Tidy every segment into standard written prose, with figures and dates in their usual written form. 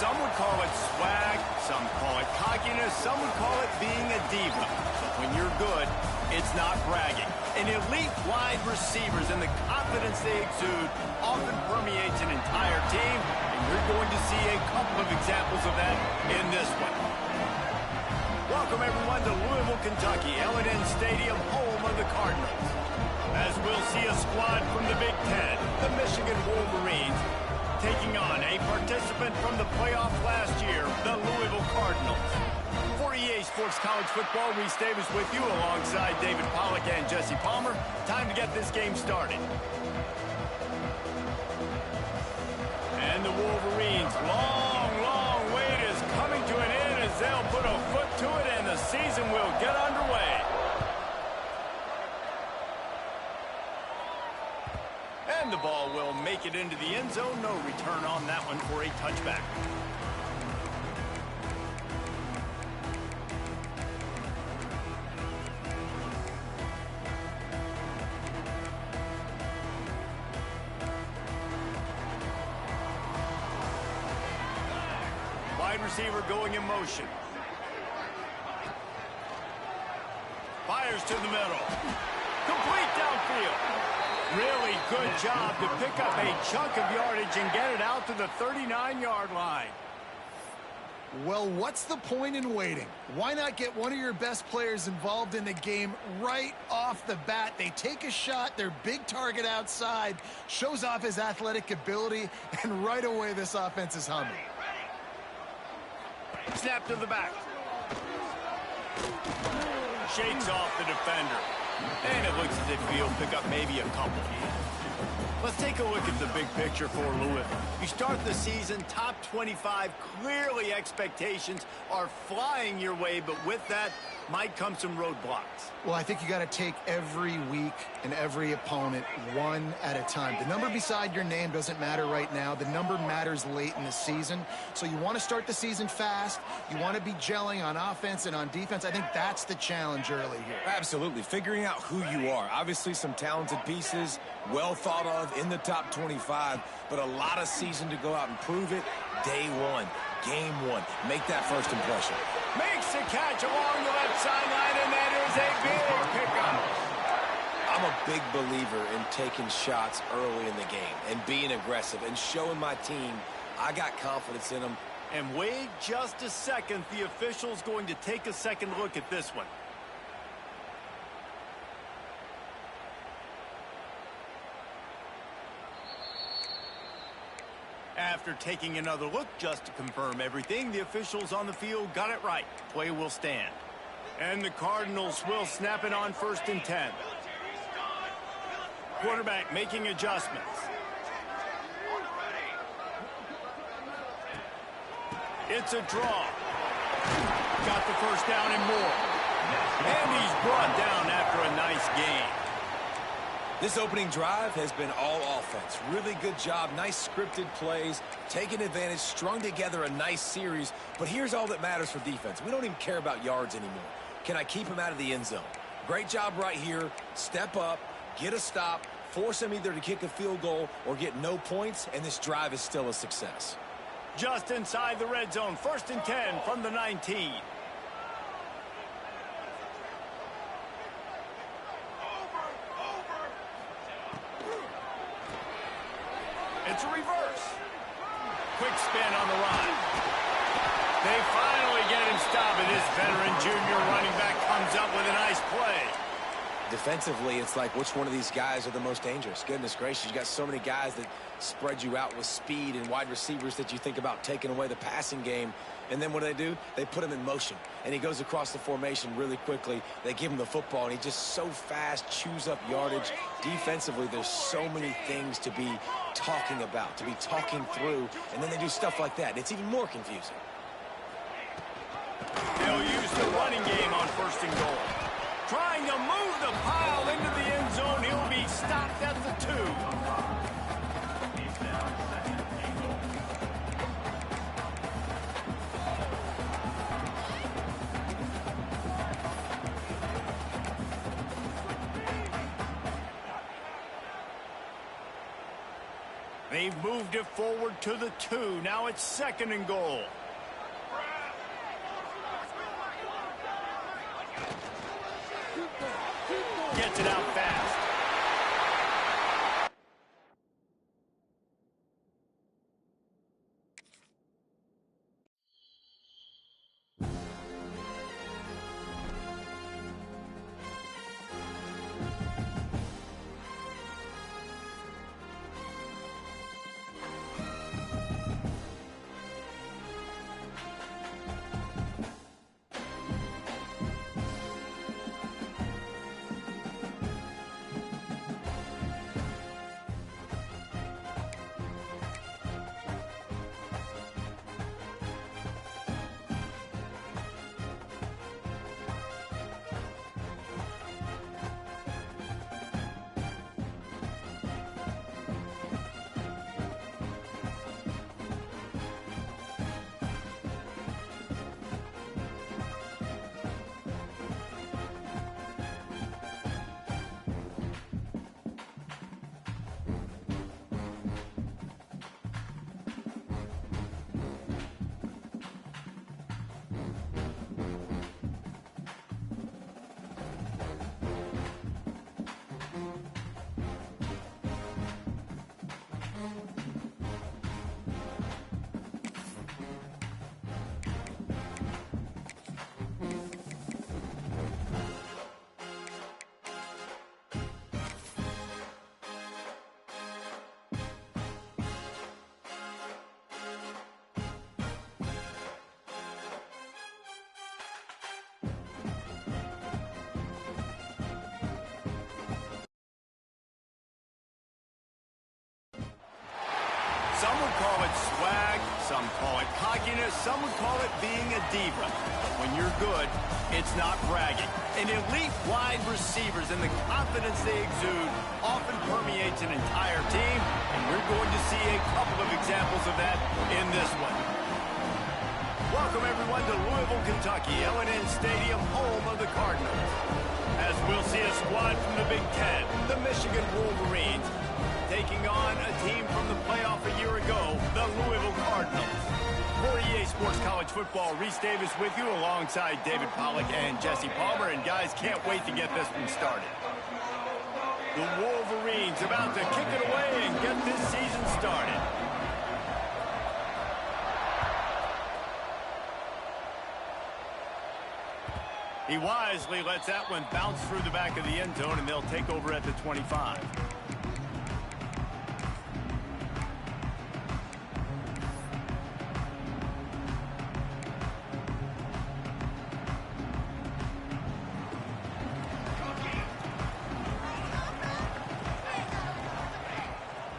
Some would call it swag, some call it cockiness, some would call it being a diva. But when you're good, it's not bragging. And elite wide receivers and the confidence they exude often permeates an entire team, and you're going to see a couple of examples of that in this one. Welcome, everyone, to Louisville, Kentucky, L&N Stadium, home of the Cardinals. As we'll see a squad from the Big Ten, the Michigan Wolverines, taking on a participant from the playoff last year, the Louisville Cardinals. For EA Sports College Football, Reese Davis with you alongside David Pollack and Jesse Palmer. Time to get this game started. And the Wolverines' long wait is coming to an end as they'll put a foot to it and the season will get underway. And the ball will make it into the end zone. No return on that one for a touchback. Wide receiver going in motion. Fires to the middle. Complete downfield. Really good job to pick up a chunk of yardage and get it out to the 39-yard line. Well, what's the point in waiting? Why not get one of your best players involved in the game right off the bat? They take a shot, their big target outside, shows off his athletic ability, and right away this offense is humming. Snap to the back. Shakes off the defender. And it looks as if he'll pick up maybe a couple. Let's take a look at the big picture for Louisville. You start the season top 25. Clearly expectations are flying your way, but with that might come some roadblocks. Well, I think you got to take every week and every opponent one at a time. The number beside your name doesn't matter right now. The number matters late in the season. So you want to start the season fast. You want to be gelling on offense and on defense. I think that's the challenge early here. Absolutely. Figuring out who you are. Obviously some talented pieces, well thought of in the top 25, but a lot of season to go out and prove it. Day one, game one. Make that first impression. Makes a catch along the left sideline, and that is a big pickup. I'm a big believer in taking shots early in the game and being aggressive and showing my team I got confidence in them. And wait just a second. The official's going to take a second look at this one. After taking another look just to confirm everything, the officials on the field got it right. Play will stand. And the Cardinals will snap it on 1st and 10. Quarterback making adjustments. It's a draw. Got the first down and more. And he's brought down after a nice gain. This opening drive has been all offense. Really good job. Nice scripted plays. Taking advantage. Strung together a nice series. But here's all that matters for defense. We don't even care about yards anymore. Can I keep him out of the end zone? Great job right here. Step up. Get a stop. Force him either to kick a field goal or get no points. And this drive is still a success. Just inside the red zone. 1st and 10 from the 19. It's a reverse. Quick spin on the run. They finally get him stopped, and this veteran junior running back comes up with a nice play. Defensively, it's like which one of these guys are the most dangerous? Goodness gracious, you got so many guys that spread you out with speed and wide receivers that you think about taking away the passing game. And then what do? They put him in motion. And he goes across the formation really quickly. They give him the football, and he just so fast chews up yardage. Defensively, there's so many things to be talking about, to be talking through. And then they do stuff like that. It's even more confusing. They'll use the running game on 1st and goal. Trying to move the pile into the end zone. He'll be stopped at the 2. They've moved it forward to the 2. Now it's 2nd and goal. Gets it out fast. Some would call it swag, some call it cockiness, some would call it being a diva. But when you're good, it's not bragging. And elite wide receivers and the confidence they exude often permeates an entire team, and we're going to see a couple of examples of that in this one. Welcome, everyone, to Louisville, Kentucky, L&N Stadium, home of the Cardinals. As we'll see a squad from the Big Ten, the Michigan Wolverines, taking on a team from the playoff a year ago, the Louisville Cardinals. For EA Sports College Football, Reese Davis with you alongside David Pollack and Jesse Palmer. And guys, can't wait to get this one started. The Wolverines about to kick it away and get this season started. He wisely lets that one bounce through the back of the end zone, and they'll take over at the 25.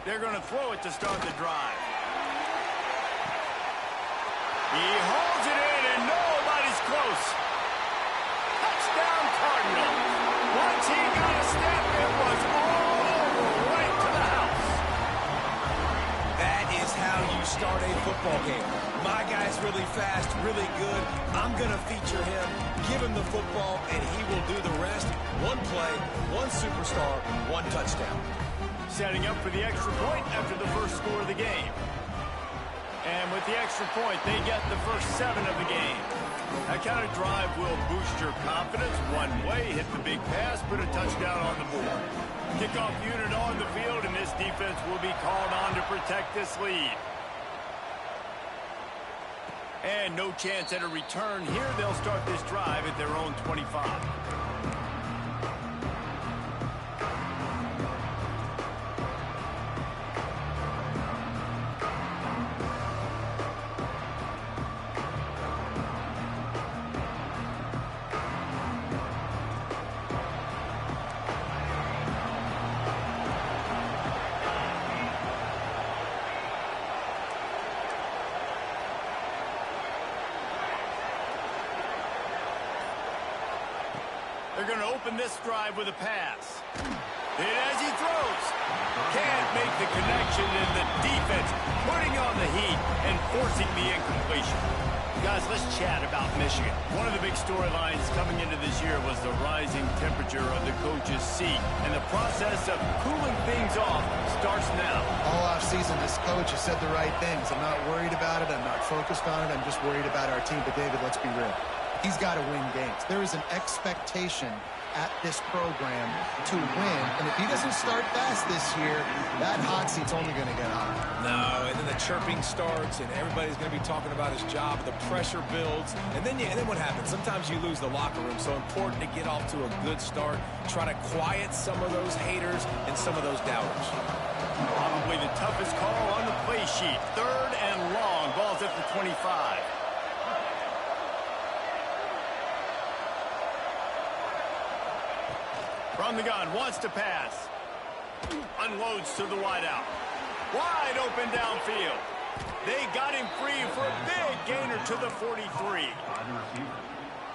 They're going to throw it to start the drive. He holds it in, and nobody's close. Touchdown, Cardinals. Once he got a step, it was all over, right to the house. That is how you start a football game. My guy's really fast, really good. I'm going to feature him, give him the football, and he will do the rest. One play, one superstar, one touchdown. Setting up for the extra point after the first score of the game. And with the extra point, they get the first 7 of the game. That kind of drive will boost your confidence. One way, hit the big pass, put a touchdown on the board. Kickoff unit on the field, and this defense will be called on to protect this lead. And no chance at a return here. They'll start this drive at their own 25. They're going to open this drive with a pass. And as he throws, can't make the connection, and the defense putting on the heat and forcing the incompletion. Guys, let's chat about Michigan. One of the big storylines coming into this year was the rising temperature of the coach's seat and the process of cooling things off starts now. All offseason, this coach has said the right things. I'm not worried about it. I'm not focused on it. I'm just worried about our team. But, David, let's be real. He's got to win games. There is an expectation at this program to win. And if he doesn't start fast this year, that hot seat's only going to get hotter. No, and then the chirping starts, and everybody's going to be talking about his job. The pressure builds, and then what happens? Sometimes you lose the locker room. So important to get off to a good start. Try to quiet some of those haters and some of those doubters. Probably the toughest call on the play sheet. 3rd and long. Ball's at the 25. From the gun, wants to pass. Unloads to the wideout. Wide open downfield. They got him free for a big gainer to the 43.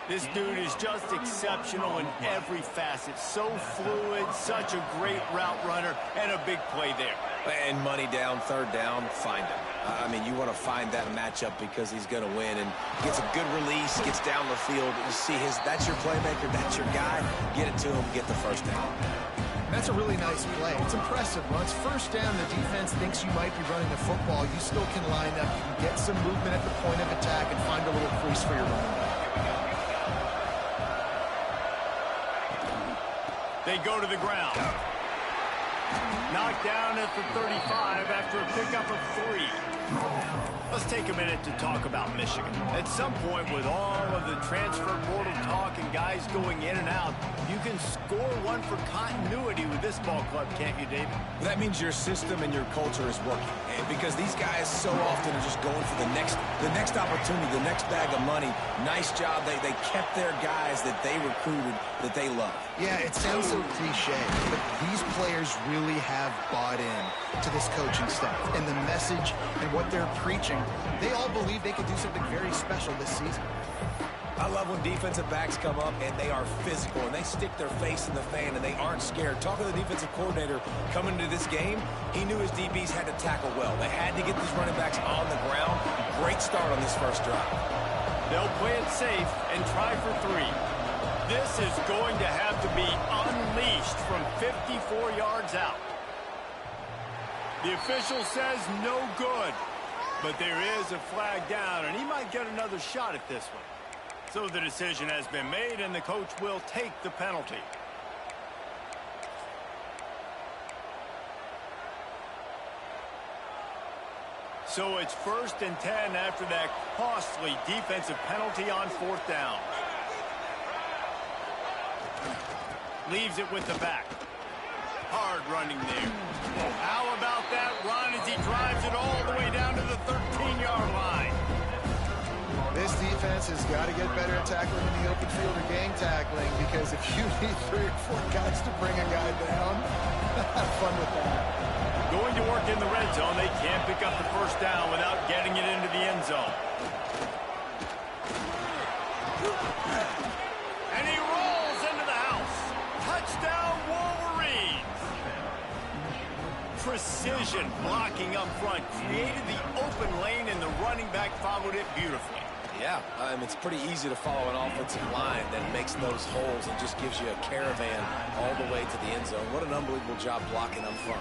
This dude is just exceptional in every facet. So fluid, such a great route runner, and a big play there. And money down, 3rd down, find him. I mean, you want to find that matchup because he's going to win. And gets a good release, gets down the field. You see that's your playmaker, that's your guy. Get it to him, get the 1st down. That's a really nice play. It's impressive. Once 1st down, the defense thinks you might be running the football. You still can line up. You can get some movement at the point of attack and find a little crease for your running back. They go to the ground. Knocked down at the 35 after a pickup of 3. Let's take a minute to talk about Michigan. At some point, with all of the transfer portal talk and guys going in and out, you can score one for continuity with this ball club, can't you, David? That means your system and your culture is working. And because these guys so often are just going for the next opportunity, the next bag of money. Nice job. They kept their guys that they recruited, that they love. Yeah, it sounds so cliche, but these players really have bought in to this coaching staff and the message and what they're preaching. They all believe they could do something very special this season. I love when defensive backs come up and they are physical and they stick their face in the fan and they aren't scared. Talking to the defensive coordinator coming into this game, he knew his DBs had to tackle well. They had to get these running backs on the ground. Great start on this 1st drive. They'll play it safe and try for 3. This is going to have to be unleashed from 54 yards out. The official says no good, but there is a flag down, and he might get another shot at this one. So the decision has been made, and the coach will take the penalty. So it's 1st and 10 after that costly defensive penalty on 4th down. Leaves it with the back. Hard running there. How about that run as he drives it all the way down to the 13-yard line? This defense has got to get better at tackling in the open field or gang tackling, because if you need 3 or 4 guys to bring a guy down, have fun with that. Going to work in the red zone. They can't pick up the 1st down without getting it into the end zone. And he rolls into the house. Touchdown, Wolverines. Precision blocking up front created the open lane, and the running back followed it beautifully. Yeah, it's pretty easy to follow an offensive line that makes those holes and just gives you a caravan all the way to the end zone. What an unbelievable job blocking up front.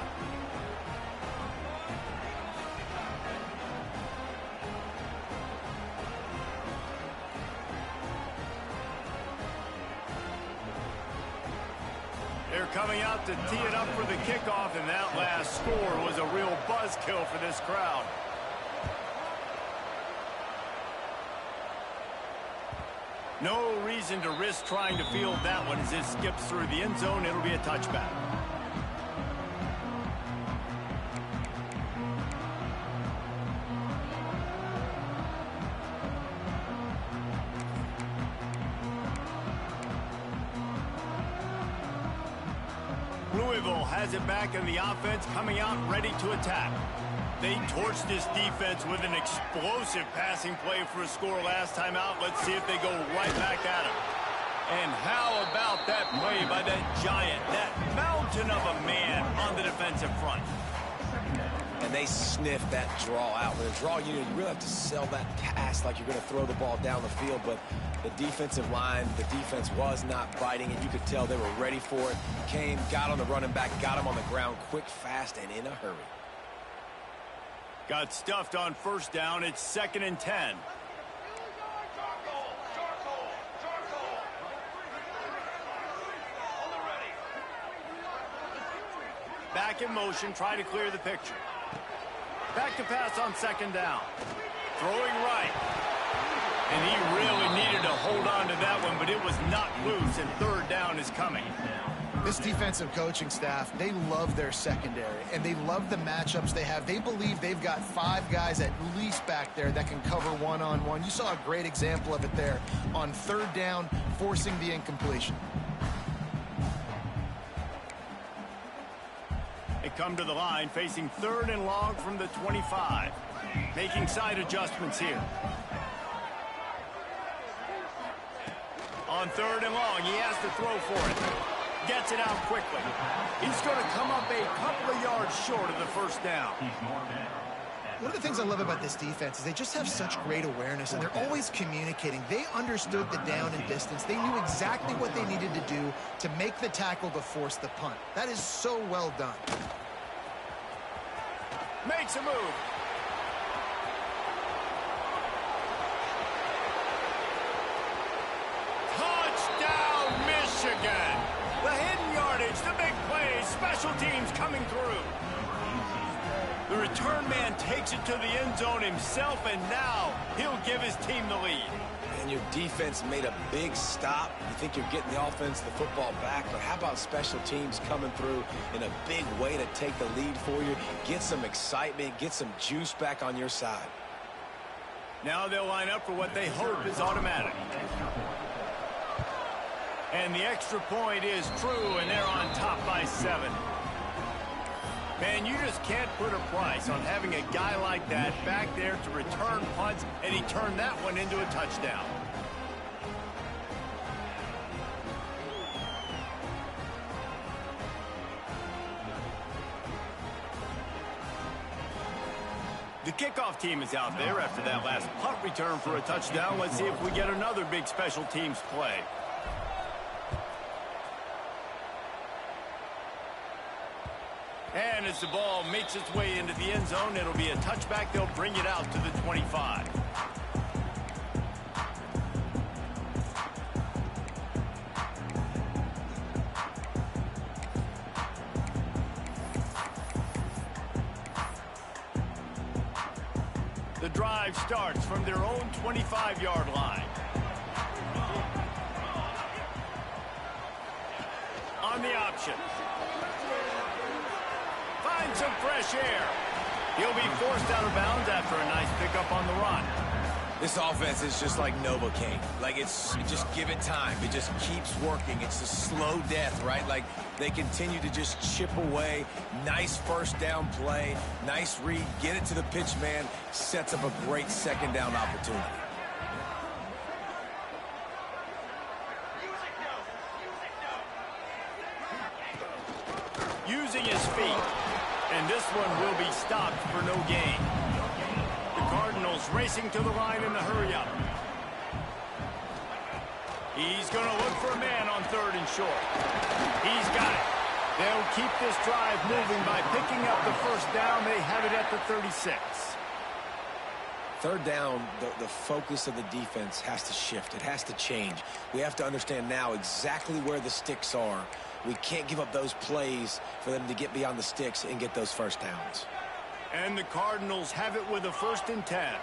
They're coming out to tee it up for the kickoff, and that last score was a real buzzkill for this crowd. No reason to risk trying to field that one as it skips through the end zone. It'll be a touchback. Louisville has it back in the offense, coming out ready to attack. They torched this defense with an explosive passing play for a score last time out. Let's see if they go right back at him. And how about that play by that giant, that mountain of a man on the defensive front? And and they sniff that draw out. With a draw unit, you really have to sell that pass like you're going to throw the ball down the field, but the defensive line, the defense was not biting, and you could tell they were ready for it. Came, got on the running back, got him on the ground quick, fast, and in a hurry. Got stuffed on first down. It's 2nd and 10. Back in motion, try to clear the picture. Back to pass on 2nd down. Throwing right. And he really needed to hold on to that one, but it was not loose, and 3rd down is coming. This defensive coaching staff, they love their secondary, and they love the matchups they have. They believe they've got 5 guys at least back there that can cover one-on-one. You saw a great example of it there on 3rd down, forcing the incompletion. They come to the line, facing 3rd and long from the 25. Making side adjustments here. On 3rd and long, he has to throw for it. Gets it out quickly. He's going to come up a couple of yards short of the 1st down. One of the things I love about this defense is they just have such great awareness, and they're always communicating. They understood the down and distance. They knew exactly what they needed to do to make the tackle to force the punt. That is so well done. Makes a move. Touchdown, Michigan. The hidden yardage, the big plays, special teams coming through. The return man takes it to the end zone himself, and now he'll give his team the lead. And your defense made a big stop. You think you're getting the offense, the football back, but how about special teams coming through in a big way to take the lead for you, get some excitement, get some juice back on your side. Now they'll line up for what they hope is automatic. And the extra point is true, and they're on top by 7. Man, you just can't put a price on having a guy like that back there to return punts, and he turned that one into a touchdown. The kickoff team is out there after that last punt return for a touchdown. Let's see if we get another big special teams play. And as the ball makes its way into the end zone, it'll be a touchback. They'll bring it out to the 25. The drive starts from their own 25-yard line. On the option. Find some fresh air. He'll be forced out of bounds after a nice pickup on the run. This offense is just like Novocaine. Like, just give it time. It just keeps working. It's a slow death, right? Like, they continue to just chip away. Nice first down play. Nice read. Get it to the pitch man. Sets up a great 2nd down opportunity. Using his feet. And this one will be stopped for no gain. The Cardinals racing to the line in the hurry-up. He's going to look for a man on 3rd and short. He's got it. They'll keep this drive moving by picking up the 1st down. They have it at the 36. 3rd down, the focus of the defense has to shift. It has to change. We have to understand now exactly where the sticks are. We can't give up those plays for them to get beyond the sticks and get those 1st downs. And the Cardinals have it with a 1st and 10.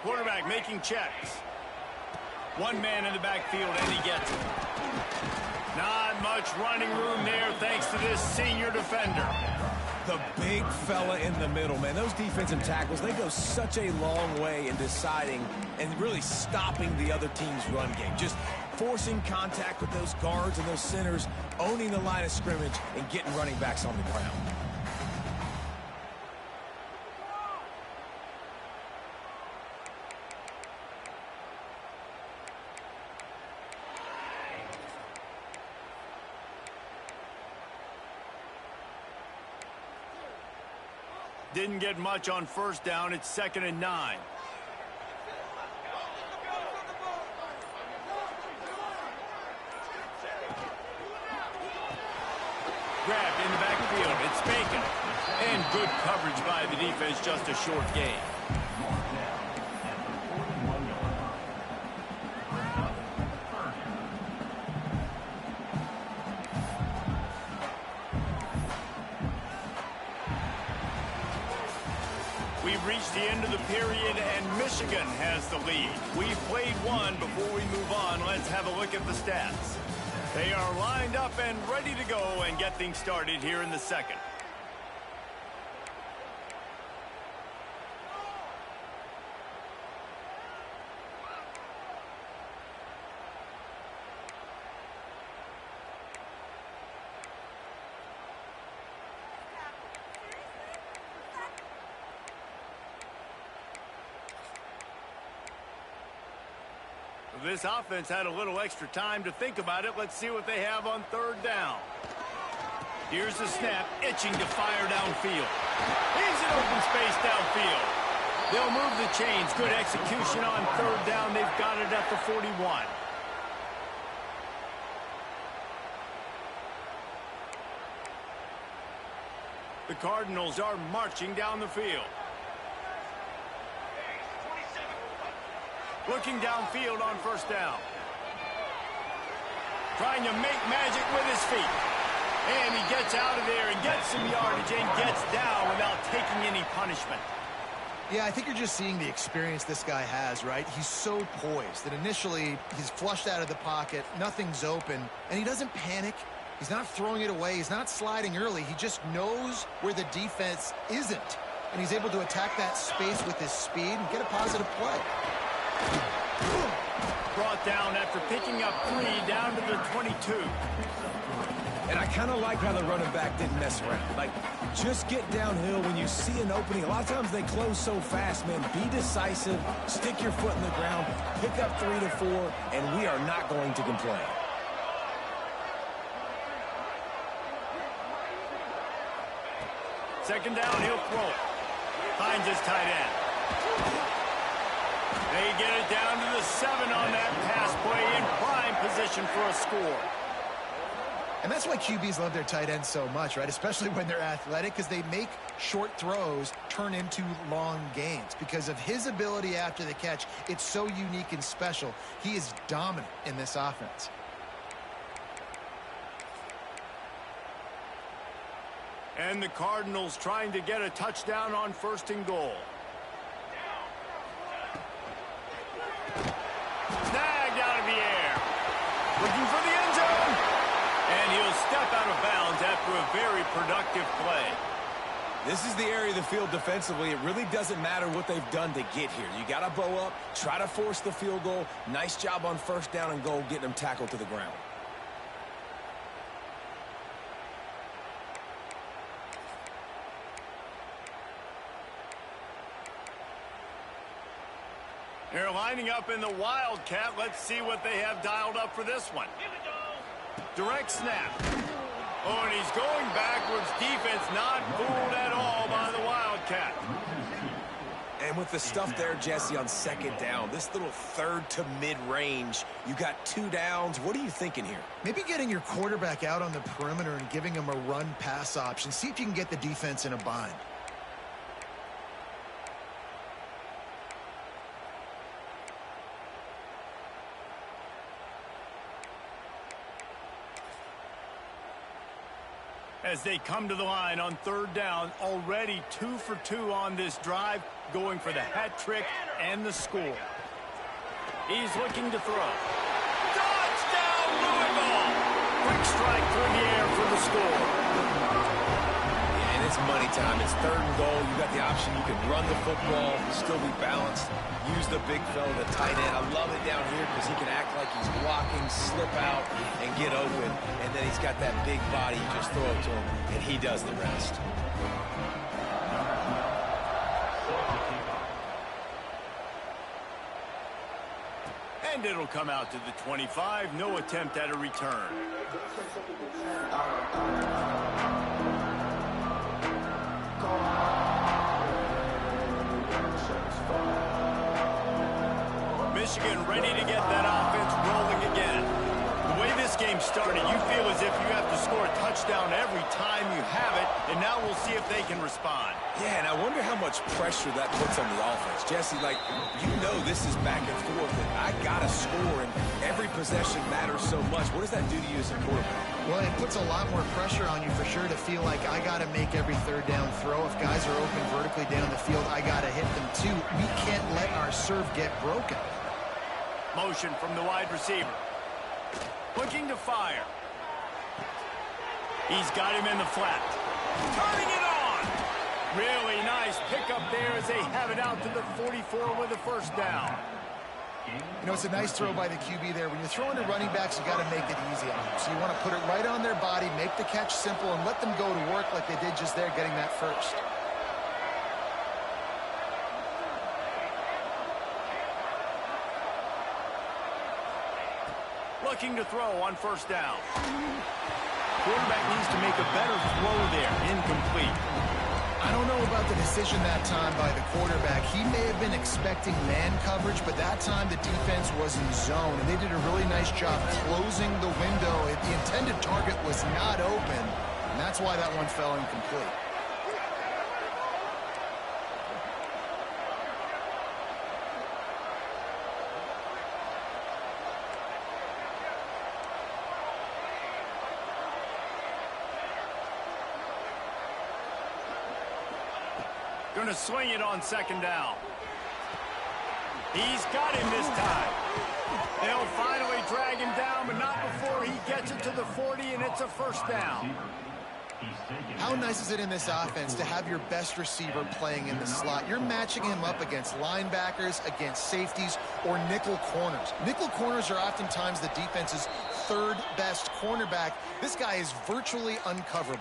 Quarterback making checks. One man in the backfield, and he gets it. Not much running room there thanks to this senior defender. The big fella in the middle, man. Those defensive tackles, they go such a long way in deciding and really stopping the other team's run game. Just forcing contact with those guards and those centers, owning the line of scrimmage, and getting running backs on the ground. Didn't get much on first down. It's 2nd and 9. Grabbed in the backfield. It's Bacon. And good coverage by the defense. Just a short gain. We've reached the end of the period, and Michigan has the lead. We've played one. Before we move on, let's have a look at the stats. They are lined up and ready to go and get things started here in the second. This offense had a little extra time to think about it. Let's see what they have on 3rd down. Here's the snap, itching to fire downfield. He's in open space downfield. They'll move the chains. Good execution on 3rd down. They've got it at the 41. The Cardinals are marching down the field. Looking downfield on 1st down. Trying to make magic with his feet. And he gets out of there and gets some yardage and gets down without taking any punishment. Yeah, I think you're just seeing the experience this guy has, right? He's so poised that initially he's flushed out of the pocket, nothing's open, and he doesn't panic. He's not throwing it away. He's not sliding early. He just knows where the defense isn't, and he's able to attack that space with his speed and get a positive play. Brought down after picking up 3 down to the 22. And I kind of like how the running back didn't mess around. Like, just get downhill when you see an opening. A lot of times they close so fast, man. Be decisive, stick your foot in the ground, pick up 3 to 4, and we are not going to complain. Second down, he'll throw it. Finds his tight end. They get it down to the 7 on that pass play, in prime position for a score. And that's why QBs love their tight ends so much, right? Especially when they're athletic, because they make short throws turn into long gains. Because of his ability after the catch, it's so unique and special. He is dominant in this offense. And the Cardinals trying to get a touchdown on 1st and goal. Snagged out of the air. Looking for the end zone. And he'll step out of bounds after a very productive play. This is the area of the field defensively. It really doesn't matter what they've done to get here. You got to bow up, try to force the field goal. Nice job on 1st down and goal, getting them tackled to the ground. They're lining up in the Wildcat. Let's see what they have dialed up for this one. Direct snap. Oh, and he's going backwards. Defense not fooled at all by the Wildcat. And with the stuff there, Jesse, on 2nd down, this little 3rd to mid-range, you got 2 downs. What are you thinking here? Maybe getting your quarterback out on the perimeter and giving him a run-pass option. See if you can get the defense in a bind. As they come to the line on 3rd down, already 2 for 2 on this drive, going for the hat trick and the score. He's looking to throw. Touchdown, Louisville! Quick strike through the air for the score. Yeah, and it's money time. It's 3rd and goal. You got the option. You can run the football, still be balanced, use the big fella, the tight end. I love it down here because he can act like he's blocking, slip out, and get open. And then he's got that big body. You just throw it to him, and he does the rest. And it'll come out to the 25. No attempt at a return. And now we'll see if they can respond. Yeah, and I wonder how much pressure that puts on the offense. Jesse, like, you know this is back and forth, and I got to score, and every possession matters so much. What does that do to you as a quarterback? Well, it puts a lot more pressure on you for sure to feel like I got to make every third down throw. If guys are open vertically down the field, I got to hit them too. We can't let our serve get broken. Motion from the wide receiver. Looking to fire. He's got him in the flat. Turning it on. Really nice pickup there as they have it out to the 44 with a first down. You know, it's a nice throw by the QB there. When you're throwing to running backs, you got to make it easy on them. So you want to put it right on their body, make the catch simple, and let them go to work like they did just there, getting that first. Looking to throw on first down. Quarterback needs to make a better throw there. Incomplete. I don't know about the decision that time by the quarterback. He may have been expecting man coverage, but that time the defense was in zone, and they did a really nice job closing the window. The intended target was not open, and that's why that one fell incomplete. Going to swing it on second down. He's got him this time. They'll finally drag him down, but not before he gets it to the 40, and it's a first down. How nice is it in this offense to have your best receiver playing in the slot? You're matching him up against linebackers, against safeties, or nickel corners. Nickel corners are oftentimes the defense's third best cornerback. This guy is virtually uncoverable.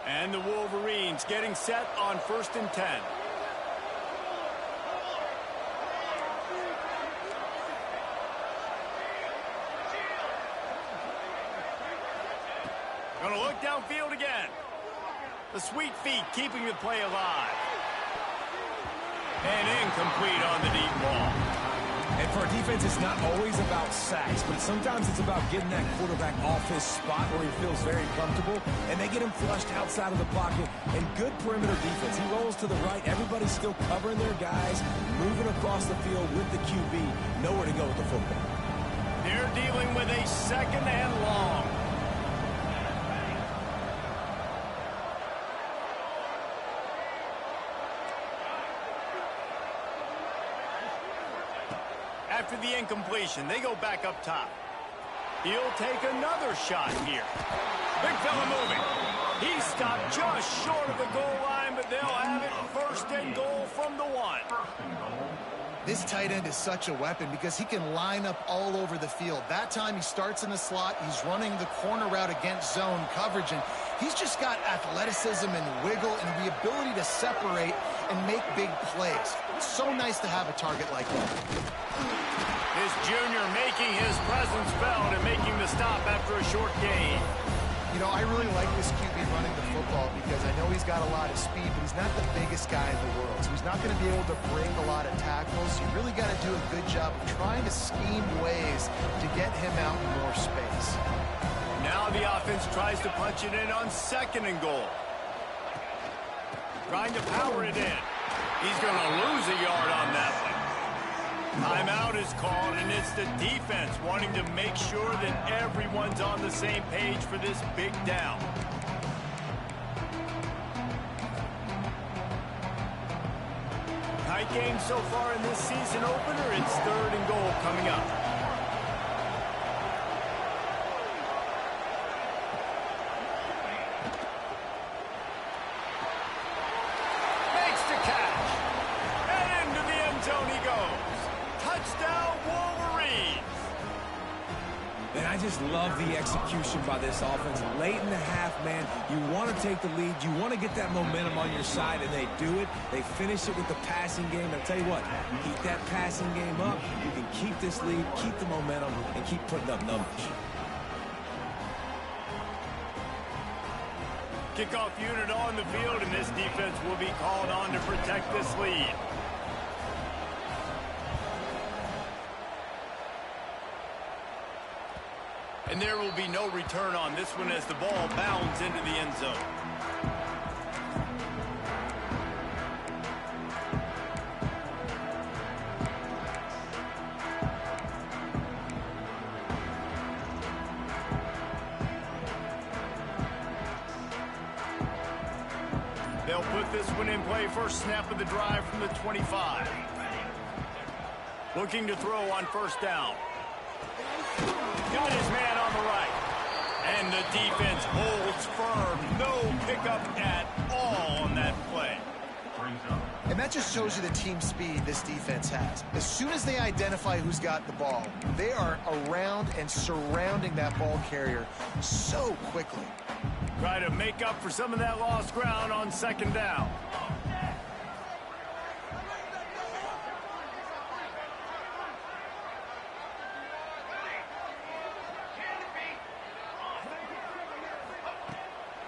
And the Wolverines getting set on 1st and 10. Going to look downfield again. The sweet feet keeping the play alive. And incomplete on the deep ball. And for a defense, it's not always about sacks, but sometimes it's about getting that quarterback off his spot where he feels very comfortable, and they get him flushed outside of the pocket. And good perimeter defense. He rolls to the right. Everybody's still covering their guys, moving across the field with the QB. Nowhere to go with the football. They're dealing with a second and long. After the incompletion, they go back up top. He'll take another shot here. Big fella moving. He's stopped just short of the goal line, but they'll have it 1st and goal from the 1. This tight end is such a weapon because he can line up all over the field. That time he starts in the slot. He's running the corner route against zone coverage, and he's just got athleticism and wiggle and the ability to separate and make big plays. It's so nice to have a target like that. This junior making his presence felt and making the stop after a short gain. You know, I really like this QB running the football because I know he's got a lot of speed, but he's not the biggest guy in the world. So he's not going to be able to break a lot of tackles. You really got to do a good job of trying to scheme ways to get him out in more space. Now the offense tries to punch it in on 2nd and goal. Trying to power it in. He's going to lose a yard on that one. Timeout is called, and it's the defense wanting to make sure that everyone's on the same page for this big down. Tight game so far in this season opener. It's 3rd and goal coming up. Makes the catch. And into the end zone he goes. Touchdown, Wolverines. And I just love the execution by this offense. Late in the half, man, you want to take the lead. You want to get that momentum on your side, and they do it. They finish it with the passing game. I'll tell you what, keep that passing game up. You can keep this lead, keep the momentum, and keep putting up numbers. Kickoff unit on the field, and this defense will be called on to protect this lead. And there will be no return on this one as the ball bounds into the end zone. They'll put this one in play. First snap of the drive from the 25. Looking to throw on first down. Got his man on the right. And the defense holds firm. No pickup at all on that play. And that just shows you the team speed this defense has. As soon as they identify who's got the ball, they are around and surrounding that ball carrier so quickly. Try to make up for some of that lost ground on second down.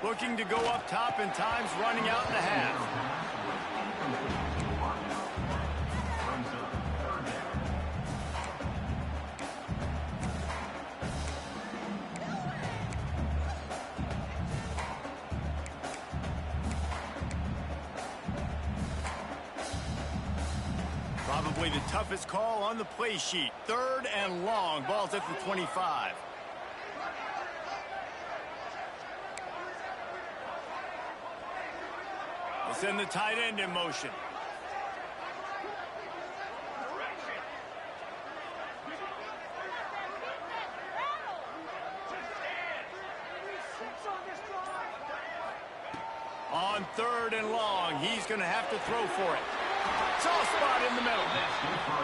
Looking to go up top and times running out in the half. Probably the toughest call on the play sheet. Third and long. Ball's at the 25. We'll send the tight end in motion. On third and long, he's going to have to throw for it. Soft spot in the middle.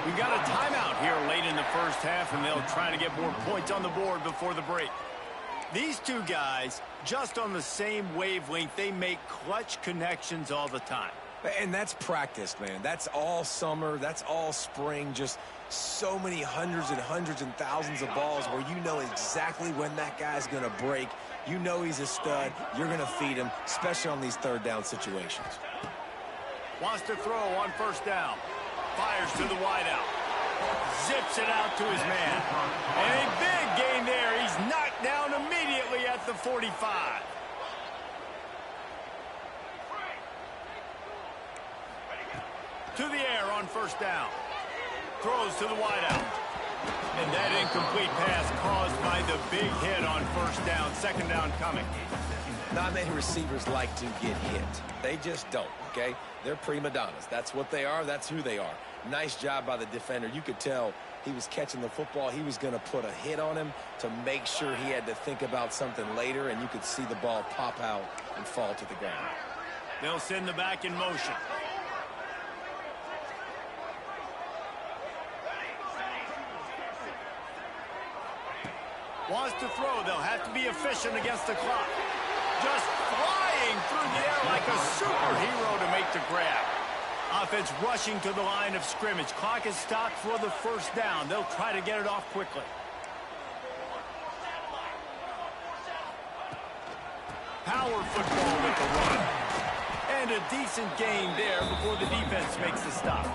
We got a timeout here late in the first half, and they'll try to get more points on the board before the break. These two guys, just on the same wavelength, they make clutch connections all the time. And that's practice, man. That's all summer. That's all spring. Just so many hundreds and thousands of balls where you know exactly when that guy's going to break. You know he's a stud. You're going to feed him, especially on these third down situations. Wants to throw on first down. Fires to the wideout. Zips it out to his man. And a big gain there. He's knocked down immediately at the 45. To the air on first down. Throws to the wideout. And that incomplete pass caused by the big hit on first down. Second down coming. Not many receivers like to get hit. They just don't, okay? They're prima donnas. That's what they are. That's who they are. Nice job by the defender. You could tell he was catching the football. He was going to put a hit on him to make sure he had to think about something later, and you could see the ball pop out and fall to the ground. They'll send the back in motion. Wants to throw. They'll have to be efficient against the clock. Just flying through the air like a superhero to make the grab. Offense rushing to the line of scrimmage. Clock is stopped for the first down. They'll try to get it off quickly. Power football with the run. And a decent gain there before the defense makes the stop.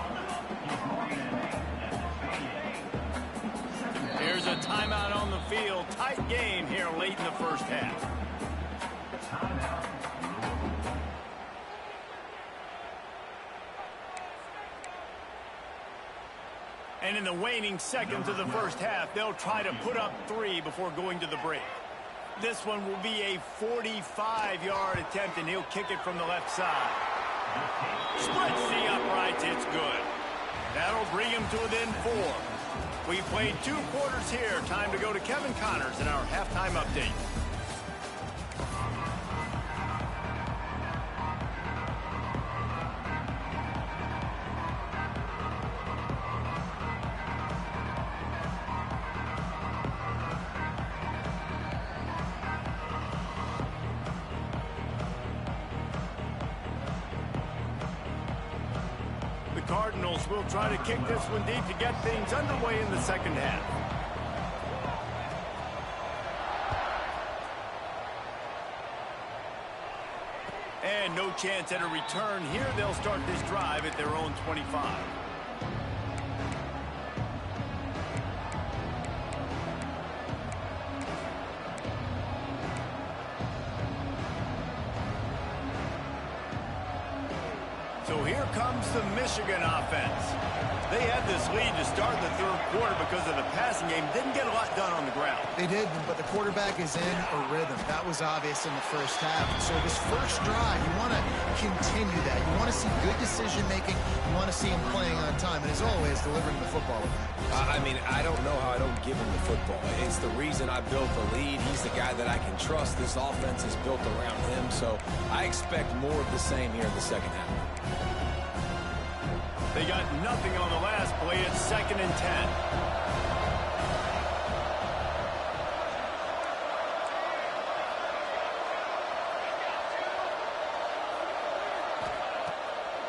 Here's a timeout on the field. Tight game here late in the first half. And in the waning seconds of the first half, they'll try to put up 3 before going to the break. This one will be a 45-yard attempt, and he'll kick it from the left side. Splits the uprights. It's good. That'll bring him to within 4. We played 2 quarters here. Time to go to Kevin Connors in our halftime update. Cardinals will try to kick this one deep to get things underway in the second half. And no chance at a return here. They'll start this drive at their own 25. here comes the Michigan offense. They had this lead to start the third quarter because of the passing game. Didn't get a lot done on the ground. They did, but the quarterback is in a rhythm. That was obvious in the first half. So this first drive, you want to continue that. You want to see good decision-making. You want to see him playing on time. And as always, delivering the football. I mean, I don't know how I don't give him the football. It's the reason I built the lead. He's the guy that I can trust. This offense is built around him. So I expect more of the same here in the second half. They got nothing on the last play. It's 2nd and 10.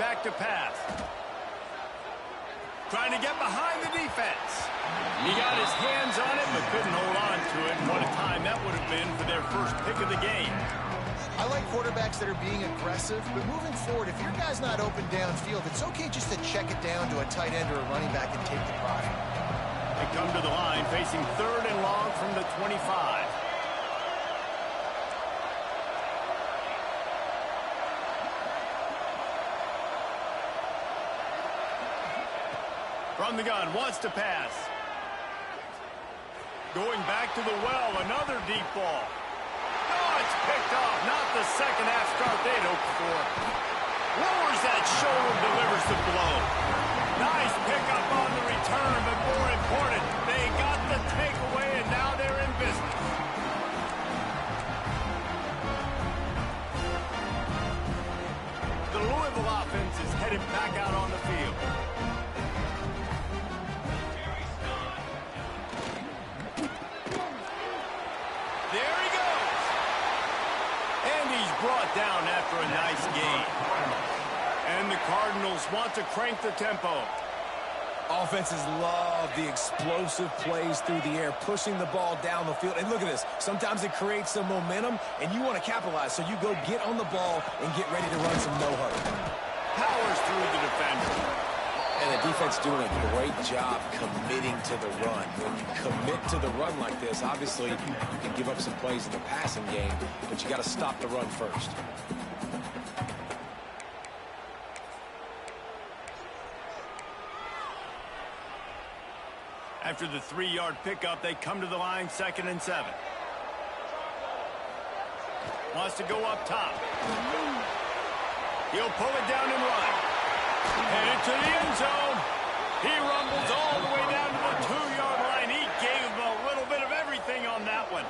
Back to pass. Trying to get behind the defense. He got his hands on it, but couldn't hold on to it. What a time that would have been for their first pick of the game. I like quarterbacks that are being aggressive, but moving forward, if your guy's not open downfield, it's okay just to check it down to a tight end or a running back and take the profit. They come to the line facing 3rd and long from the 25. From the gun, wants to pass. Going back to the well, another deep ball. Oh, it's picked off. Not the second half start they'd hoped for. Lowers that shoulder, delivers the blow. Nice pickup on the return, but more important, they got the takeaway, and now they're in business. The Louisville offense is headed back out on the field. There he goes. And he's brought down after a nice game. And the Cardinals want to crank the tempo. Offenses love the explosive plays through the air, pushing the ball down the field. And look at this. Sometimes it creates some momentum, and you want to capitalize. So you go get on the ball and get ready to run some no-huddle. Powers through the defender. And the defense doing a great job committing to the run. When you commit to the run like this, obviously you can give up some plays in the passing game, but you got to stop the run first. After the 3-yard pickup, they come to the line 2nd and 7. Wants to go up top. He'll pull it down and run. Headed to the end zone. He rumbles all the way down to the 2-yard line. He gave him a little bit of everything on that one.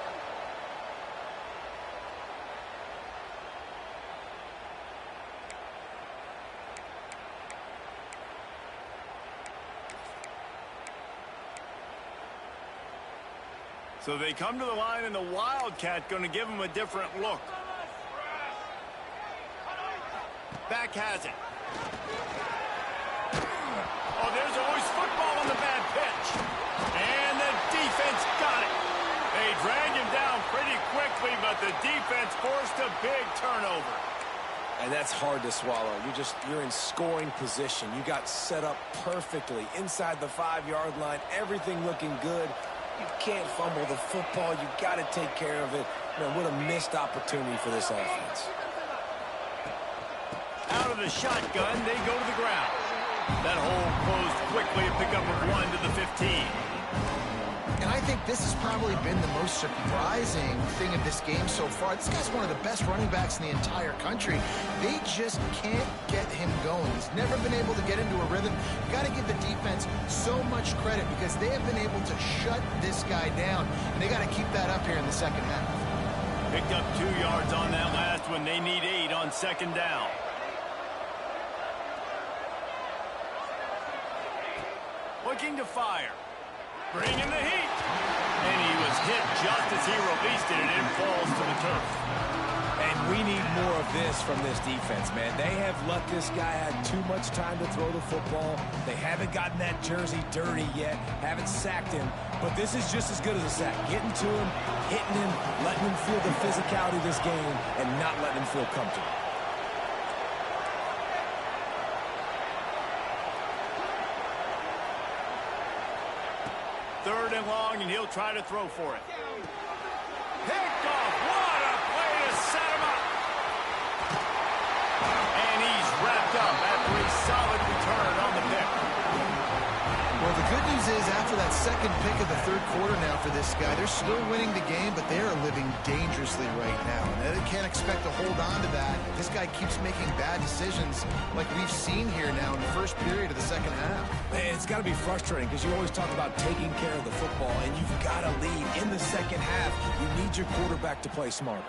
So they come to the line, and the Wildcat going to give him a different look. Back has it. Oh, there's always football on the bad pitch. And the defense got it. They dragged him down pretty quickly, but the defense forced a big turnover. And that's hard to swallow. You're in scoring position. You got set up perfectly inside the 5-yard line. Everything looking good. You can't fumble the football. You got to take care of it. Man, what a missed opportunity for this offense. Out of the shotgun, they go to the ground. That hole closed quickly, a pickup of 1 to the 15. And I think this has probably been the most surprising thing of this game so far. This guy's one of the best running backs in the entire country. They just can't get him going. He's never been able to get into a rhythm. You got to give the defense so much credit because they have been able to shut this guy down. And they got to keep that up here in the second half. Picked up 2 yards on that last one. They need 8 on 2nd down. Looking to fire. Bringing the heat. And he was hit just as he released it, and it falls to the turf. And we need more of this from this defense, man. They have let this guy have too much time to throw the football. They haven't gotten that jersey dirty yet, haven't sacked him. But this is just as good as a sack. Getting to him, hitting him, letting him feel the physicality of this game, and not letting him feel comfortable. Third and long, and he'll try to throw for it. Picked off. What a play to set him up. And he's wrapped up after he news is, after that second pick of the third quarter now for this guy, they're still winning the game, but they are living dangerously right now. And they can't expect to hold on to that. This guy keeps making bad decisions like we've seen here now in the first period of the second half. Man, it's got to be frustrating because you always talk about taking care of the football, and you've got to lead in the second half. You need your quarterback to play smart.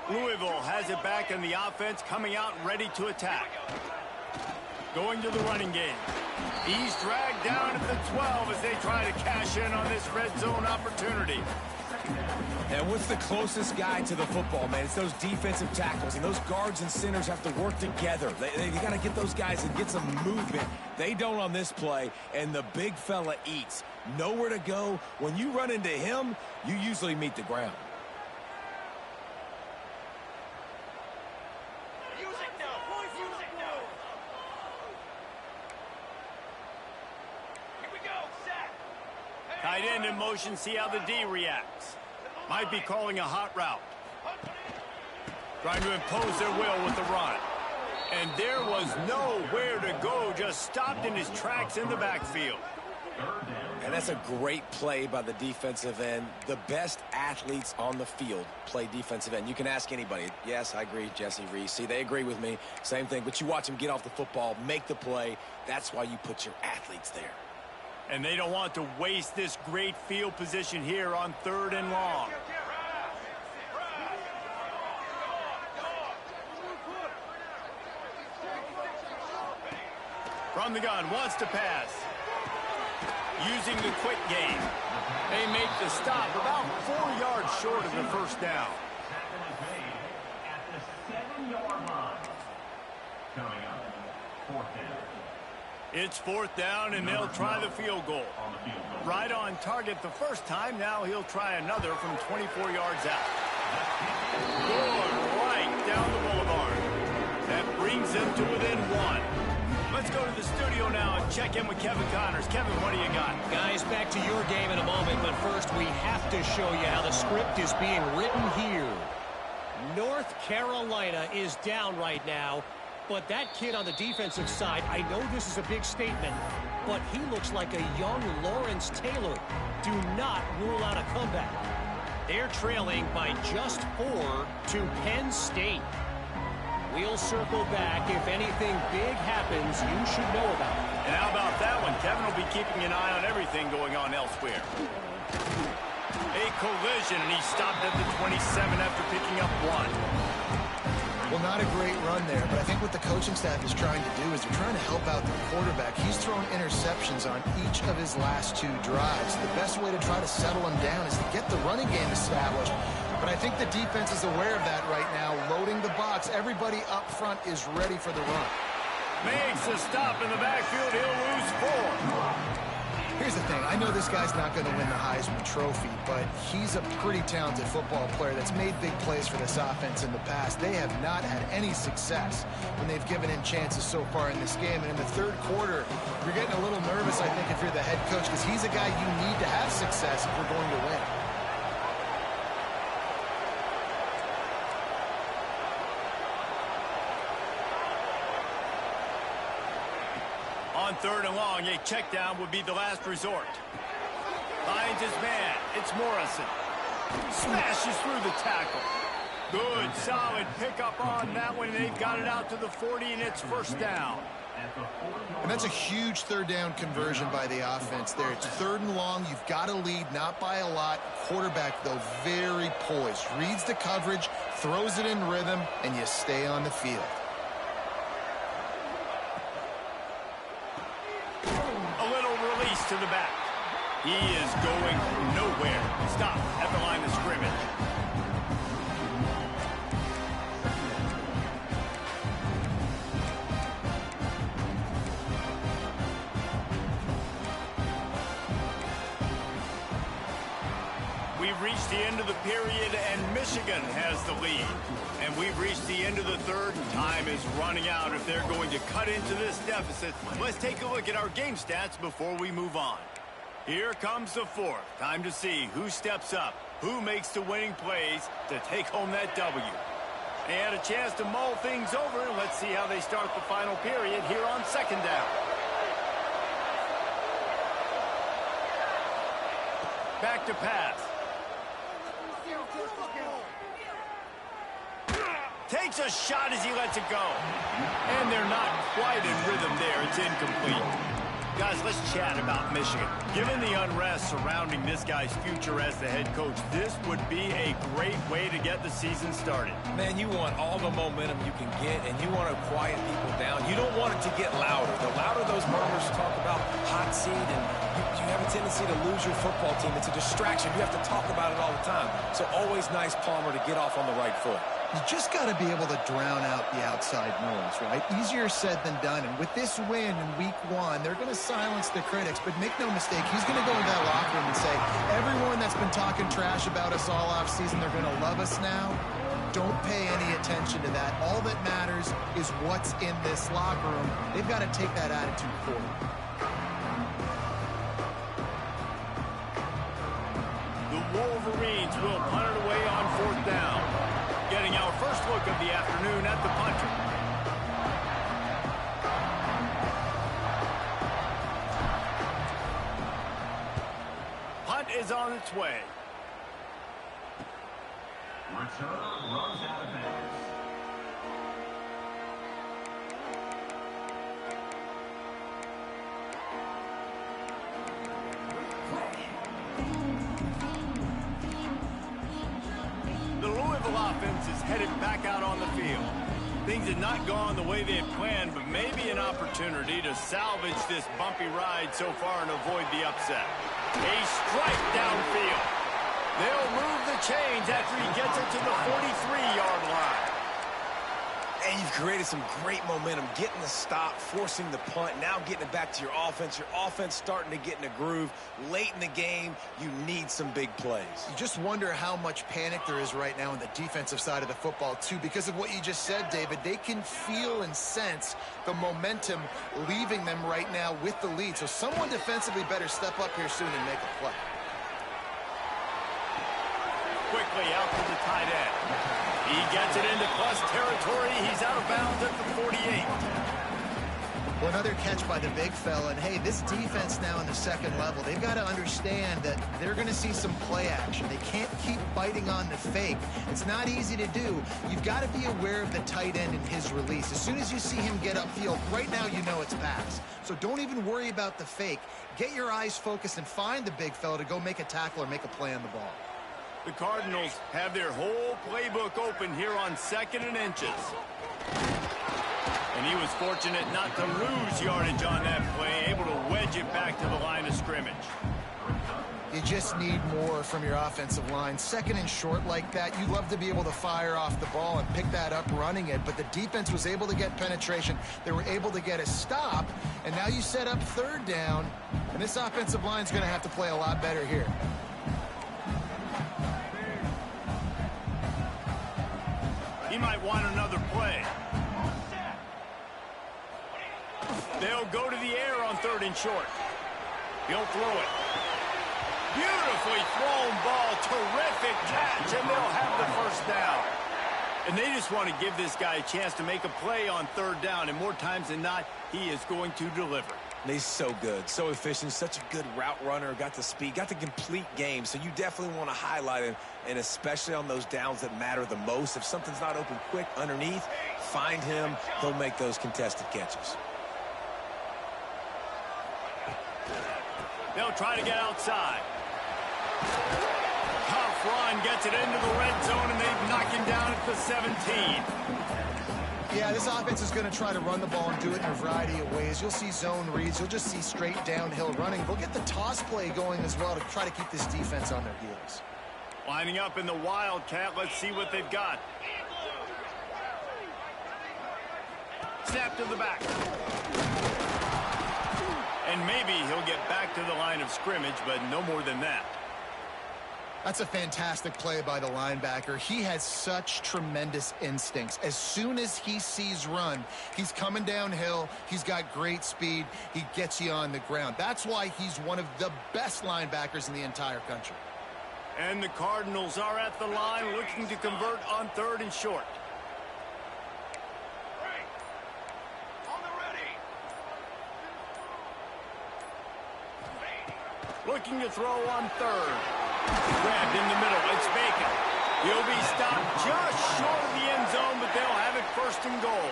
Louisville has it back in the offense, coming out ready to attack. Going to the running game. He's dragged down at the 12 as they try to cash in on this red zone opportunity. And what's the closest guy to the football, man? It's those defensive tackles, and those guards and centers have to work together. They got to get those guys and get some movement. They don't on this play, and the big fella eats. Nowhere to go. When you run into him, you usually meet the ground. Tight end in motion, see how the D reacts. Might be calling a hot route. Trying to impose their will with the run. And there was nowhere to go, just stopped in his tracks in the backfield. And that's a great play by the defensive end. The best athletes on the field play defensive end. You can ask anybody. Yes, I agree, Jesse Reese. See, they agree with me. Same thing. But you watch them get off the football, make the play. That's why you put your athletes there. And they don't want to waste this great field position here on 3rd and long. From the gun, wants to pass. Using the quick game. They make the stop about 4 yards short of the first down. At the 7-yard line. Coming up, 4th down. It's 4th down, and they'll try the field goal. Right on target the first time. Now he'll try another from 24 yards out. Going right down the boulevard. That brings them to within 1. Let's go to the studio now and check in with Kevin Connors. Kevin, what do you got? Guys, back to your game in a moment, but first we have to show you how the script is being written here. North Carolina is down right now. But that kid on the defensive side, I know this is a big statement, but he looks like a young Lawrence Taylor. Do not rule out a comeback. They're trailing by just 4 to Penn State. We'll circle back. If anything big happens, you should know about it. And how about that one? Kevin will be keeping an eye on everything going on elsewhere. A collision, and he stopped at the 27 after picking up 1. Well, not a great run there, but I think what the coaching staff is trying to do is they're trying to help out their quarterback. He's thrown interceptions on each of his last 2 drives. The best way to try to settle him down is to get the running game established. But I think the defense is aware of that right now, loading the box. Everybody up front is ready for the run. Makes a stop in the backfield. He'll lose 4. Here's the thing. I know this guy's not going to win the Heisman Trophy, but he's a pretty talented football player that's made big plays for this offense in the past. They have not had any success when they've given him chances so far in this game. And in the third quarter, you're getting a little nervous, I think, if you're the head coach, because he's a guy you need to have success if we're going to win. On 3rd and long, a check down would be the last resort. Finds his man. It's Morrison. Smashes through the tackle. Good, solid pickup on that one. They've got it out to the 40, and it's 1st down. And that's a huge 3rd down conversion by the offense there. It's 3rd and long. You've got to lead, not by a lot. Quarterback, though, very poised. Reads the coverage, throws it in rhythm, and you stay on the field. To the back. He is going nowhere. Stop at the line of scrimmage. We've reached the end of the period, and Michigan has the lead. And we've reached the end of the 3rd, and time is running out if they're going to cut into this deficit. Let's take a look at our game stats before we move on. Here comes the 4th. Time to see who steps up, who makes the winning plays to take home that W. They had a chance to mull things over. Let's see how they start the final period here on 2nd down. Back to pass. Takes a shot as he lets it go. And they're not quite in rhythm there. It's incomplete. Guys, let's chat about Michigan. Given the unrest surrounding this guy's future as the head coach, this would be a great way to get the season started. Man, you want all the momentum you can get, and you want to quiet people down. You don't want it to get louder. The louder those murmurs talk about hot seat, and you have a tendency to lose your football team. It's a distraction. You have to talk about it all the time. So always nice, Palmer, to get off on the right foot. You just got to be able to drown out the outside noise, right? Easier said than done. And with this win in week 1, they're going to silence the critics. But make no mistake, he's going to go into that locker room and say, everyone that's been talking trash about us all offseason, they're going to love us now. Don't pay any attention to that. All that matters is what's in this locker room. They've got to take that attitude forward. The Wolverines will punt it away on 4th down. Getting our first look of the afternoon at the punter. Punt is on its way. Return runs out of bounds. The Louisville offense is headed back out on the field. Things had not gone the way they had planned, but maybe an opportunity to salvage this bumpy ride so far and avoid the upset. A strike downfield. They'll move the chains after he gets it to the 43-yard line. And you've created some great momentum, getting the stop, forcing the punt, now getting it back to your offense. Your offense starting to get in a groove. Late in the game, you need some big plays. You just wonder how much panic there is right now on the defensive side of the football, too. Because of what you just said, David, they can feel and sense the momentum leaving them right now with the lead. So someone defensively better step up here soon and make a play. Quickly out to the tight end. He gets it into plus territory. He's out of bounds at the 48. Well, another catch by the big fella. And, hey, this defense now in the second level, they've got to understand that they're going to see some play action. They can't keep biting on the fake. It's not easy to do. You've got to be aware of the tight end and his release. As soon as you see him get upfield, right now you know it's pass. So don't even worry about the fake. Get your eyes focused and find the big fella to go make a tackle or make a play on the ball. The Cardinals have their whole playbook open here on 2nd and inches. And he was fortunate not to lose yardage on that play, able to wedge it back to the line of scrimmage. You just need more from your offensive line. 2nd and short like that, you'd love to be able to fire off the ball and pick that up running it, but the defense was able to get penetration. They were able to get a stop, and now you set up 3rd down, and this offensive line is going to have to play a lot better here. He might want another play. They'll go to the air on 3rd and short. He'll throw it. Beautifully thrown ball. Terrific catch, and they'll have the 1st down. And they just want to give this guy a chance to make a play on 3rd down, and more times than not, he is going to deliver. He's so good, so efficient, such a good route runner, got the speed, got the complete game. So you definitely want to highlight him, and especially on those downs that matter the most. If something's not open quick underneath, find him. He'll make those contested catches. They'll try to get outside. Tough run, gets it into the red zone, and they knock him down at the 17. Yeah, this offense is going to try to run the ball and do it in a variety of ways. You'll see zone reads. You'll just see straight downhill running. They'll get the toss play going as well to try to keep this defense on their heels. Lining up in the Wildcat. Let's see what they've got. Snap to the back. And maybe he'll get back to the line of scrimmage, but no more than that. That's a fantastic play by the linebacker. He has such tremendous instincts. As soon as he sees run, he's coming downhill. He's got great speed. He gets you on the ground. That's why he's one of the best linebackers in the entire country. And the Cardinals are at the line looking to convert on 3rd and short. Looking to throw on third. Grabbed in the middle. It's vacant. He'll be stopped just short of the end zone, but they'll have it first and goal.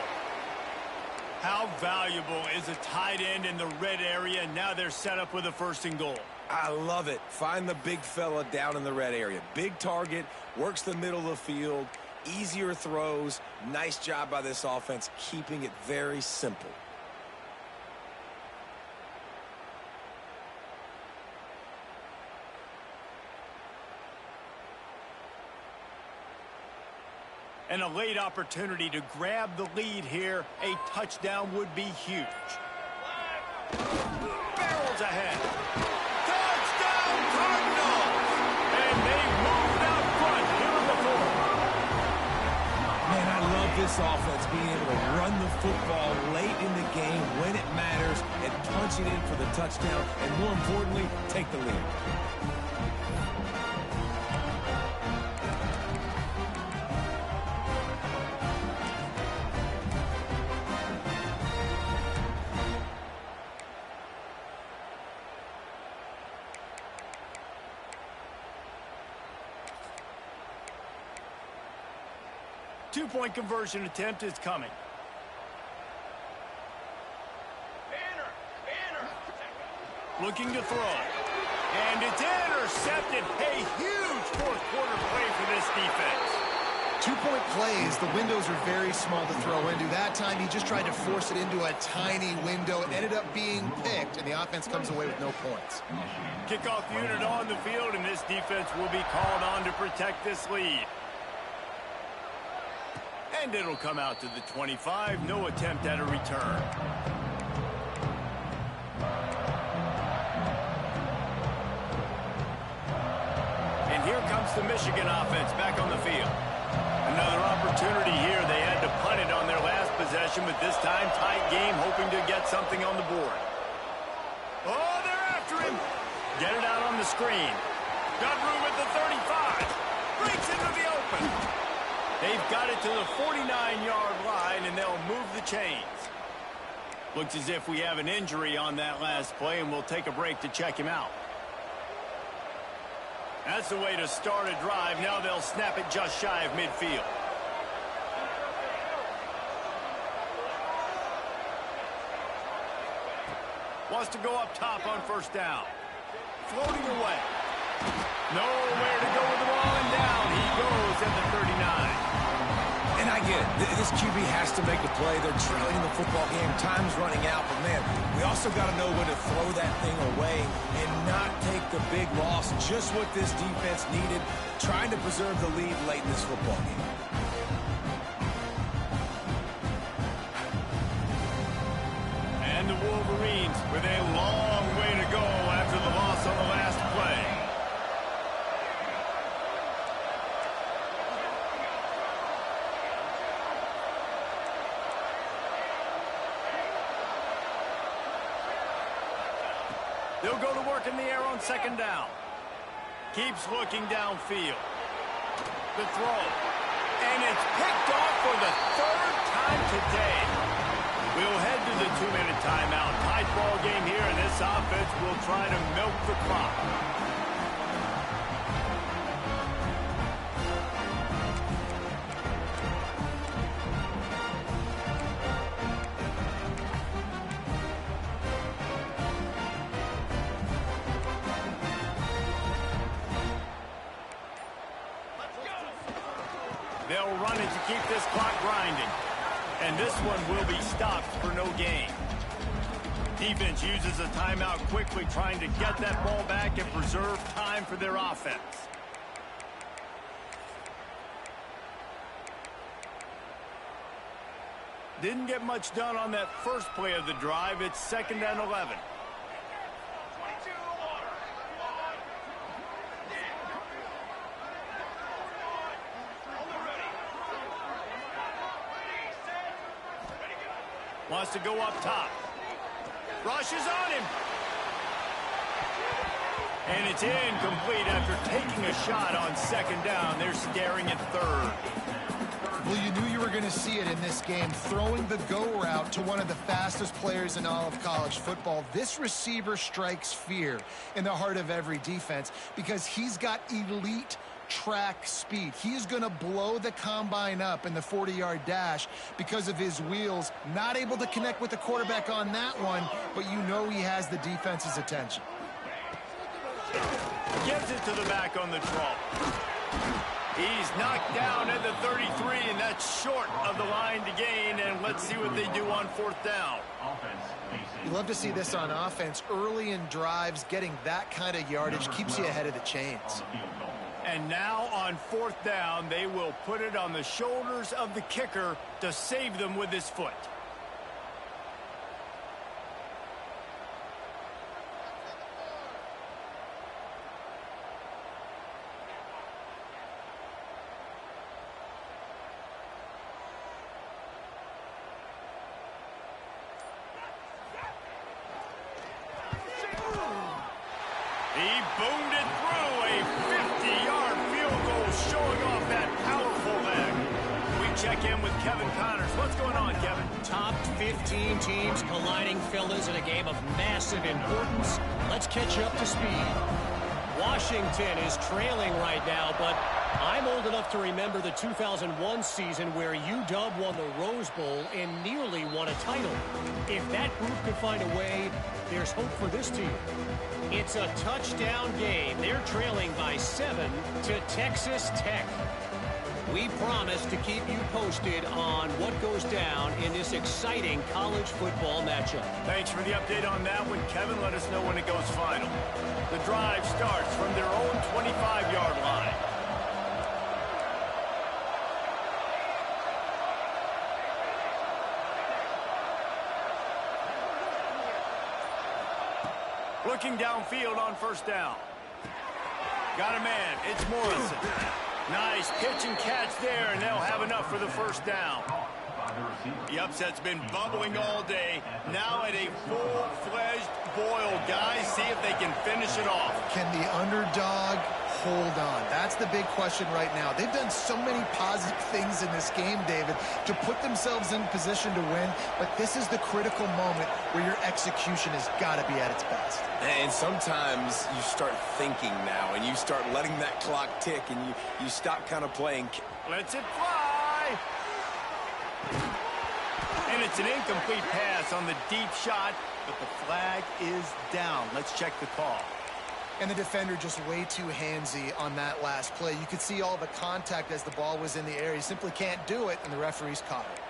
How valuable is a tight end in the red area? And now they're set up with a first and goal. I love it. Find the big fella down in the red area. Big target, works the middle of the field, easier throws. Nice job by this offense, keeping it very simple. And a late opportunity to grab the lead here. A touchdown would be huge. Barrels ahead. Touchdown Cardinals! And they moved out front here in the fourth. Man, I love this offense being able to run the football late in the game when it matters and punch it in for the touchdown and, more importantly, take the lead. Two-point conversion attempt is coming. Looking to throw. And it's intercepted. A huge fourth-quarter play for this defense. Two-point plays, the windows are very small to throw into. That time, he just tried to force it into a tiny window. It ended up being picked, and the offense comes away with no points. Kickoff unit on the field, and this defense will be called on to protect this lead. And it'll come out to the 25. No attempt at a return. And here comes the Michigan offense back on the field. Another opportunity here. They had to punt it on their last possession, but this time tight game, hoping to get something on the board. Oh, they're after him. Get it out on the screen. Got room at the 35. Breaks into the open. They've got it to the 49-yard line, and they'll move the chains. Looks as if we have an injury on that last play, and we'll take a break to check him out. That's the way to start a drive. Now they'll snap it just shy of midfield. Wants to go up top on first down. Floating away. Nowhere to go with the ball, and down he goes at the 39. And I get it. This QB has to make a play. They're trailing the football game. Time's running out. But, man, we also got to know when to throw that thing away and not take the big loss. Just what this defense needed, trying to preserve the lead late in this football game. And the Wolverines with a long way to go after the loss on the last play. They'll go to work in the air on second down. Keeps looking downfield. The throw. And it's picked off for the third time today. We'll head to the 2-minute timeout. Tight ball game here, and this offense will try to milk the clock. They'll run it to keep this clock grinding. And this one will be stopped for no gain. Defense uses a timeout quickly, trying to get that ball back and preserve time for their offense. Didn't get much done on that first play of the drive. It's 2nd and 11. Wants to go up top. Rushes on him. And it's incomplete after taking a shot on second down. They're staring at third. Well, you knew you were going to see it in this game, throwing the go route to one of the fastest players in all of college football. This receiver strikes fear in the heart of every defense because he's got elite track speed. He is going to blow the combine up in the 40-yard dash because of his wheels. Not able to connect with the quarterback on that one, but you know he has the defense's attention. Gives it to the back on the draw. He's knocked down at the 33, and that's short of the line to gain. And let's see what they do on 4th down. You love to see this on offense. Early in drives, getting that kind of yardage keeps you ahead of the chains. And now on 4th down, they will put it on the shoulders of the kicker to save them with his foot. He boomed it through a 50-yard field goal, showing off that powerful leg. We check in with Kevin Connors. What's going on, Kevin? Top 15 teams colliding, fellas, in a game of massive importance. Let's catch you up to speed. Washington is trailing right now, but I'm old enough to remember the 2001 season where UW won the Rose Bowl and nearly won a title. If that group could find a way, there's hope for this team. It's a touchdown game. They're trailing by 7 to Texas Tech. We promise to keep you posted on what goes down in this exciting college football matchup. Thanks for the update on that one, Kevin. Let us know when it goes final. The drive starts from their own 25-yard line. Looking downfield on 1st down. Got a man. It's Morrison. Nice pitch and catch there, and they'll have enough for the 1st down. The upset's been bubbling all day. Now at a full-fledged boil. Guys, see if they can finish it off. Can the underdog hold on? That's the big question right now. They've done so many positive things in this game, David, to put themselves in position to win, but this is the critical moment where your execution has got to be at its best. And sometimes you start thinking now, and you start letting that clock tick, and you stop kind of playing. Lets it fly. And it's an incomplete pass on the deep shot, but the flag is down. Let's check the call. And the defender just way too handsy on that last play. You could see all the contact as the ball was in the air. He simply can't do it, and the referee's caught it.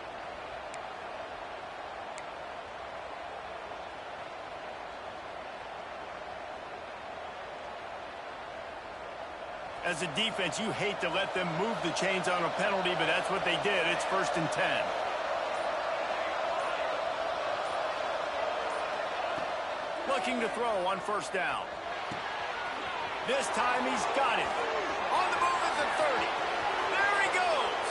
As a defense, you hate to let them move the chains on a penalty, but that's what they did. It's 1st and 10. Looking to throw on 1st down. This time he's got it. On the move at the 30. There he goes.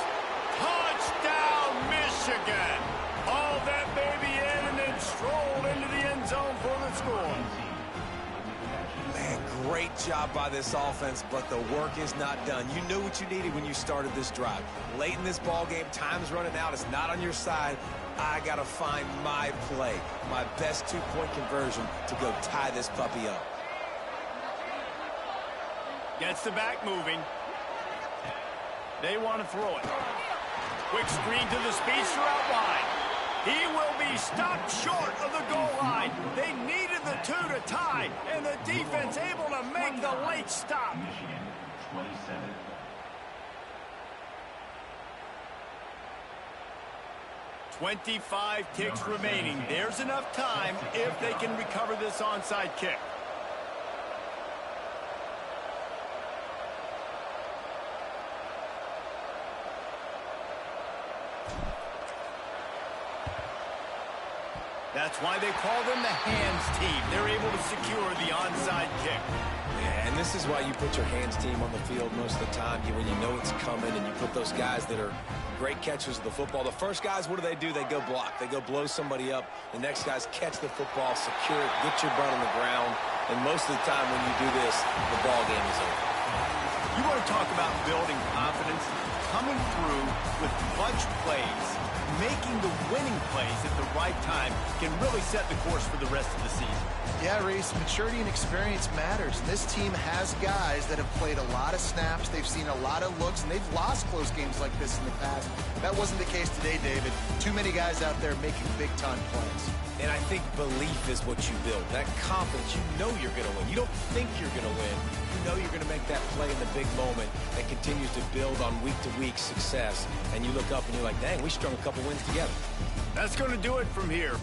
Touchdown, Michigan. Hauled that baby in and then strolled into the end zone for the score. Man, great job by this offense, but the work is not done. You knew what you needed when you started this drive. Late in this ball game, time's running out. It's not on your side. I got to find my play, my best two-point conversion to go tie this puppy up. Gets the back moving. They want to throw it. Quick screen to the speedster out wide. He will be stopped short of the goal line. They needed the 2 to tie, and the defense able to make the late stop. Michigan, 27. 25 ticks remaining. There's enough time if they can recover this onside kick. That's why they call them the hands team. They're able to secure the onside kick. Yeah, and this is why you put your hands team on the field most of the time, when you know it's coming, and you put those guys that are great catchers of the football. The first guys, what do? They go block. They go blow somebody up. The next guys catch the football, secure it, get your butt on the ground. And most of the time when you do this, the ball game is over. You want to talk about building confidence? Coming through with clutch plays, making the winning plays at the right time can really set the course for the rest of the season. Yeah, Reese, maturity and experience matters. And this team has guys that have played a lot of snaps. They've seen a lot of looks, and they've lost close games like this in the past. That wasn't the case today, David. Too many guys out there making big-time plays. And I think belief is what you build. That confidence, you know you're going to win. You don't think you're going to win. You know you're going to make that play in the big moment that continues to build on week-to-week success. And you look up and you're like, dang, we strung a couple wins together. That's going to do it from here.